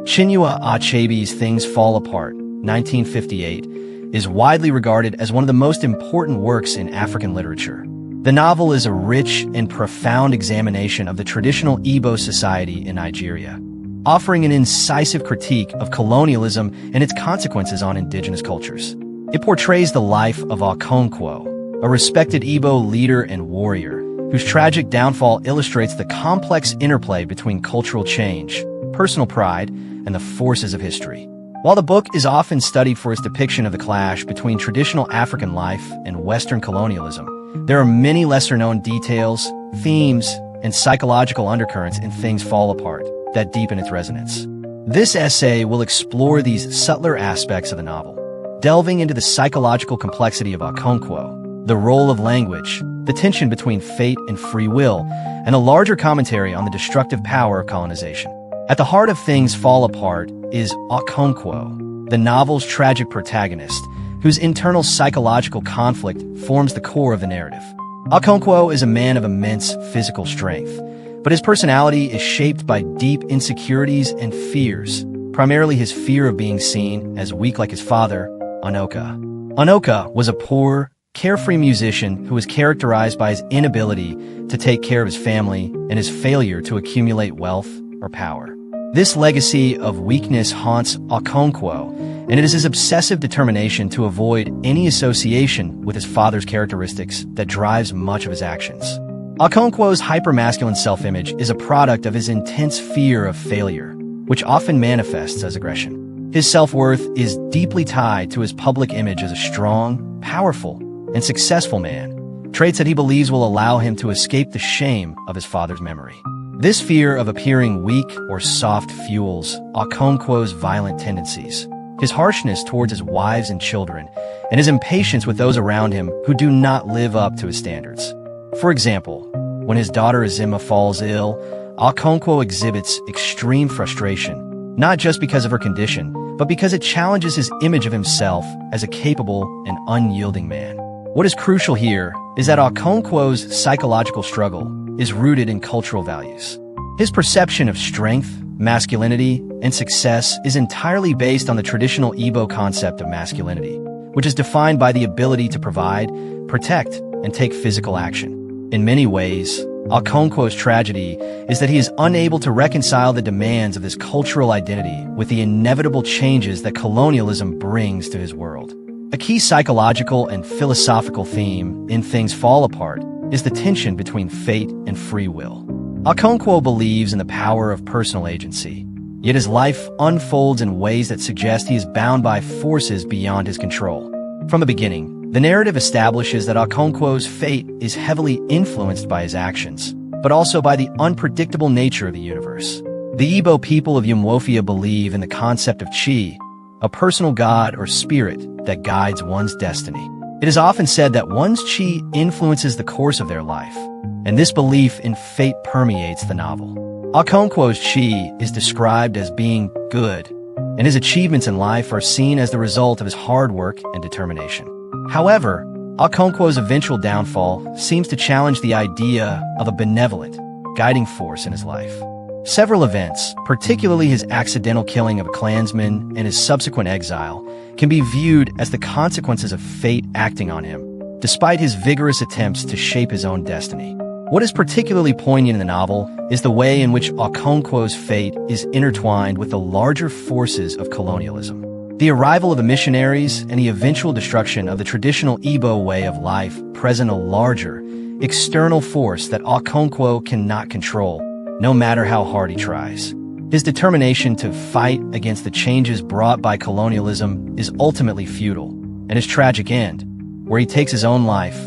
Chinua Achebe's Things Fall Apart, 1958, is widely regarded as one of the most important works in African literature. The novel is a rich and profound examination of the traditional Igbo society in Nigeria, offering an incisive critique of colonialism and its consequences on indigenous cultures. It portrays the life of Okonkwo, a respected Igbo leader and warrior, whose tragic downfall illustrates the complex interplay between cultural change, personal pride, and the forces of history. While the book is often studied for its depiction of the clash between traditional African life and Western colonialism, there are many lesser-known details, themes, and psychological undercurrents in Things Fall Apart that deepen its resonance. This essay will explore these subtler aspects of the novel, delving into the psychological complexity of Okonkwo, the role of language, the tension between fate and free will, and a larger commentary on the destructive power of colonization. At the heart of Things Fall Apart is Okonkwo, the novel's tragic protagonist, whose internal psychological conflict forms the core of the narrative. Okonkwo is a man of immense physical strength, but his personality is shaped by deep insecurities and fears, primarily his fear of being seen as weak like his father, Onoka. Onoka was a poor, carefree musician who was characterized by his inability to take care of his family and his failure to accumulate wealth or power. This legacy of weakness haunts Okonkwo, and it is his obsessive determination to avoid any association with his father's characteristics that drives much of his actions. Okonkwo's hypermasculine self-image is a product of his intense fear of failure, which often manifests as aggression. His self-worth is deeply tied to his public image as a strong, powerful, and successful man, traits that he believes will allow him to escape the shame of his father's memory. This fear of appearing weak or soft fuels Okonkwo's violent tendencies, his harshness towards his wives and children, and his impatience with those around him who do not live up to his standards. For example, when his daughter Azima falls ill, Okonkwo exhibits extreme frustration, not just because of her condition, but because it challenges his image of himself as a capable and unyielding man. What is crucial here is that Okonkwo's psychological struggle is rooted in cultural values. His perception of strength, masculinity, and success is entirely based on the traditional Igbo concept of masculinity, which is defined by the ability to provide, protect, and take physical action. In many ways, Okonkwo's tragedy is that he is unable to reconcile the demands of this cultural identity with the inevitable changes that colonialism brings to his world. A key psychological and philosophical theme in Things Fall Apart is the tension between fate and free will. Okonkwo believes in the power of personal agency, yet his life unfolds in ways that suggest he is bound by forces beyond his control. From the beginning, the narrative establishes that Okonkwo's fate is heavily influenced by his actions, but also by the unpredictable nature of the universe. The Igbo people of Umuofia believe in the concept of chi, a personal god or spirit that guides one's destiny. It is often said that one's chi influences the course of their life, and this belief in fate permeates the novel. Okonkwo's chi is described as being good, and his achievements in life are seen as the result of his hard work and determination. However, Okonkwo's eventual downfall seems to challenge the idea of a benevolent, guiding force in his life. Several events, particularly his accidental killing of a Klansman and his subsequent exile, can be viewed as the consequences of fate acting on him, despite his vigorous attempts to shape his own destiny. What is particularly poignant in the novel is the way in which Okonkwo's fate is intertwined with the larger forces of colonialism. The arrival of the missionaries and the eventual destruction of the traditional Igbo way of life present a larger, external force that Okonkwo cannot control, no matter how hard he tries. His determination to fight against the changes brought by colonialism is ultimately futile, and his tragic end, where he takes his own life,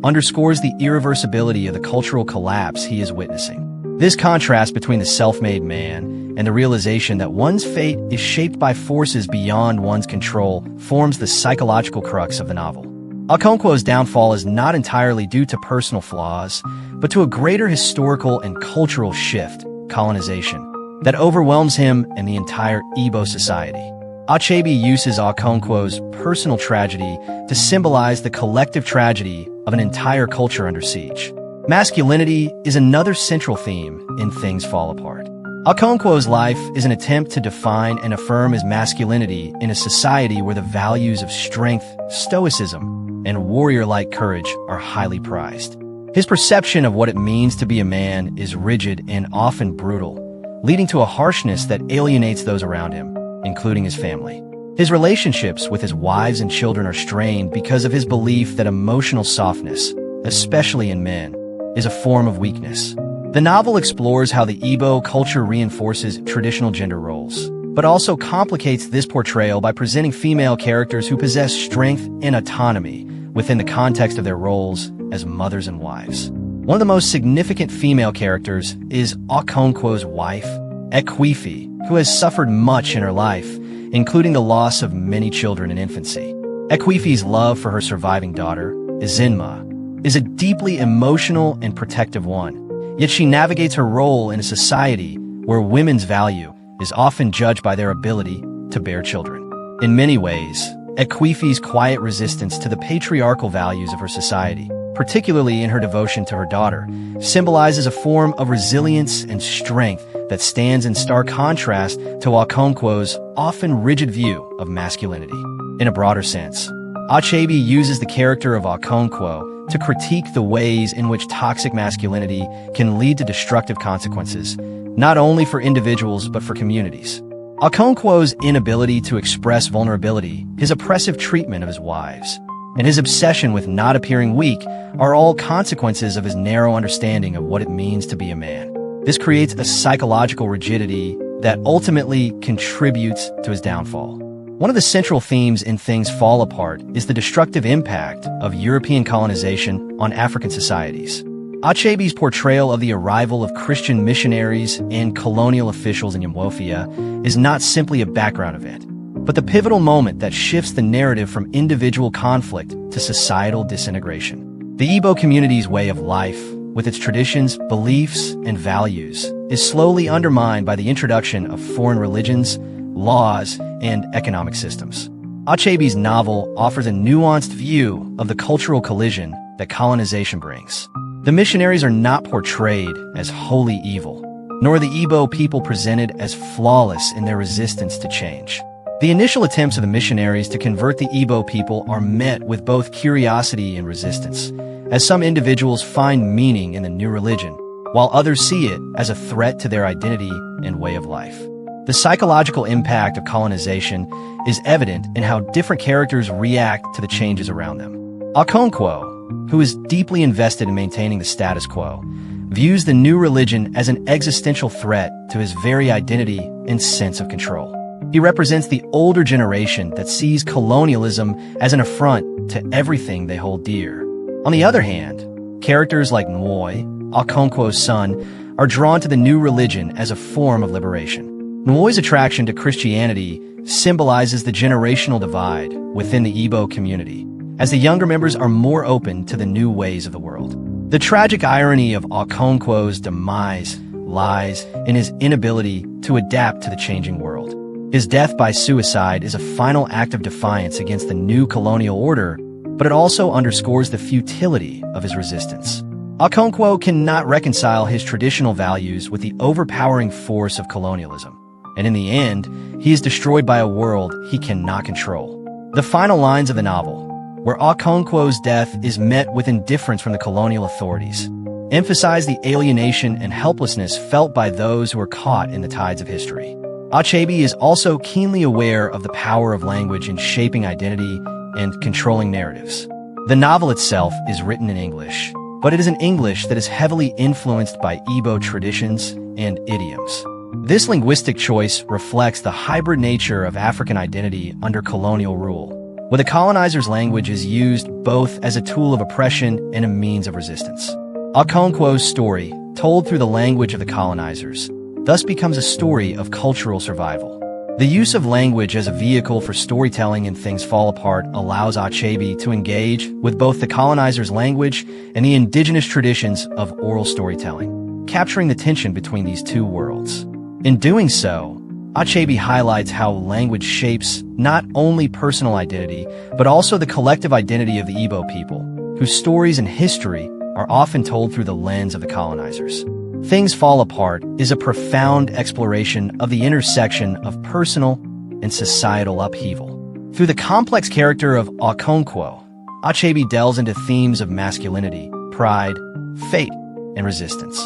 underscores the irreversibility of the cultural collapse he is witnessing. This contrast between the self-made man and the realization that one's fate is shaped by forces beyond one's control forms the psychological crux of the novel. Okonkwo's downfall is not entirely due to personal flaws, but to a greater historical and cultural shift, colonization, that overwhelms him and the entire Igbo society. Achebe uses Okonkwo's personal tragedy to symbolize the collective tragedy of an entire culture under siege. Masculinity is another central theme in Things Fall Apart. Okonkwo's life is an attempt to define and affirm his masculinity in a society where the values of strength, stoicism, and warrior-like courage are highly prized. His perception of what it means to be a man is rigid and often brutal, leading to a harshness that alienates those around him, including his family. His relationships with his wives and children are strained because of his belief that emotional softness, especially in men, is a form of weakness. The novel explores how the Igbo culture reinforces traditional gender roles, but also complicates this portrayal by presenting female characters who possess strength and autonomy within the context of their roles as mothers and wives. One of the most significant female characters is Okonkwo's wife, Ekwefi, who has suffered much in her life, including the loss of many children in infancy. Ekwefi's love for her surviving daughter, Izinma, is a deeply emotional and protective one, yet she navigates her role in a society where women's value is often judged by their ability to bear children. In many ways, Ekwefi's quiet resistance to the patriarchal values of her society, particularly in her devotion to her daughter, symbolizes a form of resilience and strength that stands in stark contrast to Okonkwo's often rigid view of masculinity. In a broader sense, Achebe uses the character of Okonkwo to critique the ways in which toxic masculinity can lead to destructive consequences, not only for individuals but for communities. Okonkwo's inability to express vulnerability, his oppressive treatment of his wives, and his obsession with not appearing weak are all consequences of his narrow understanding of what it means to be a man. This creates a psychological rigidity that ultimately contributes to his downfall. One of the central themes in Things Fall Apart is the destructive impact of European colonization on African societies. Achebe's portrayal of the arrival of Christian missionaries and colonial officials in Yamwofia is not simply a background event, but the pivotal moment that shifts the narrative from individual conflict to societal disintegration. The Igbo community's way of life, with its traditions, beliefs, and values, is slowly undermined by the introduction of foreign religions, laws, and economic systems. Achebe's novel offers a nuanced view of the cultural collision that colonization brings. The missionaries are not portrayed as wholly evil, nor the Igbo people presented as flawless in their resistance to change. The initial attempts of the missionaries to convert the Igbo people are met with both curiosity and resistance, as some individuals find meaning in the new religion, while others see it as a threat to their identity and way of life. The psychological impact of colonization is evident in how different characters react to the changes around them. Okonkwo, who is deeply invested in maintaining the status quo, views the new religion as an existential threat to his very identity and sense of control. He represents the older generation that sees colonialism as an affront to everything they hold dear. On the other hand, characters like Nwoi, Okonkwo's son, are drawn to the new religion as a form of liberation. Nwoi's attraction to Christianity symbolizes the generational divide within the Igbo community, as the younger members are more open to the new ways of the world. The tragic irony of Okonkwo's demise lies in his inability to adapt to the changing world. His death by suicide is a final act of defiance against the new colonial order, but it also underscores the futility of his resistance. Okonkwo cannot reconcile his traditional values with the overpowering force of colonialism, and in the end, he is destroyed by a world he cannot control. The final lines of the novel, where Okonkwo's death is met with indifference from the colonial authorities, emphasize the alienation and helplessness felt by those who are caught in the tides of history. Achebe is also keenly aware of the power of language in shaping identity and controlling narratives. The novel itself is written in English, but it is an English that is heavily influenced by Igbo traditions and idioms. This linguistic choice reflects the hybrid nature of African identity under colonial rule, where the colonizer's language is used both as a tool of oppression and a means of resistance. Okonkwo's story, told through the language of the colonizers, thus becomes a story of cultural survival. The use of language as a vehicle for storytelling in Things Fall Apart allows Achebe to engage with both the colonizer's language and the indigenous traditions of oral storytelling, capturing the tension between these two worlds. In doing so, Achebe highlights how language shapes not only personal identity, but also the collective identity of the Igbo people, whose stories and history are often told through the lens of the colonizers. Things Fall Apart is a profound exploration of the intersection of personal and societal upheaval. Through the complex character of Okonkwo, Achebe delves into themes of masculinity, pride, fate, and resistance.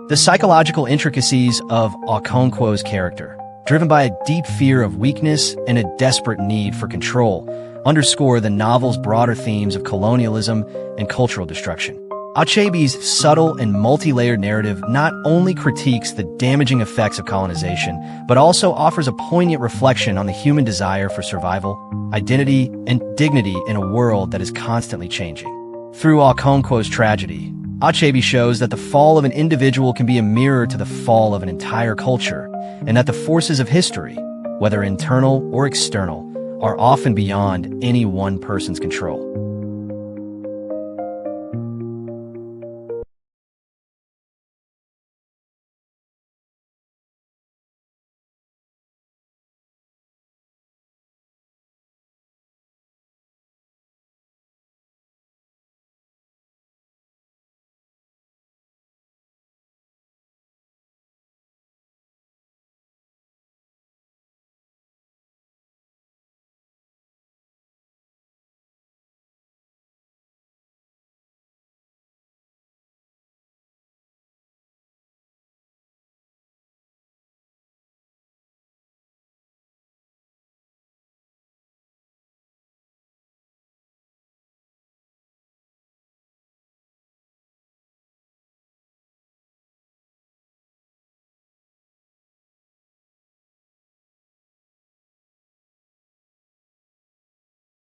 The psychological intricacies of Okonkwo's character, driven by a deep fear of weakness and a desperate need for control, underscore the novel's broader themes of colonialism and cultural destruction. Achebe's subtle and multi-layered narrative not only critiques the damaging effects of colonization, but also offers a poignant reflection on the human desire for survival, identity, and dignity in a world that is constantly changing. Through Okonkwo's tragedy, Achebe shows that the fall of an individual can be a mirror to the fall of an entire culture, and that the forces of history, whether internal or external, are often beyond any one person's control.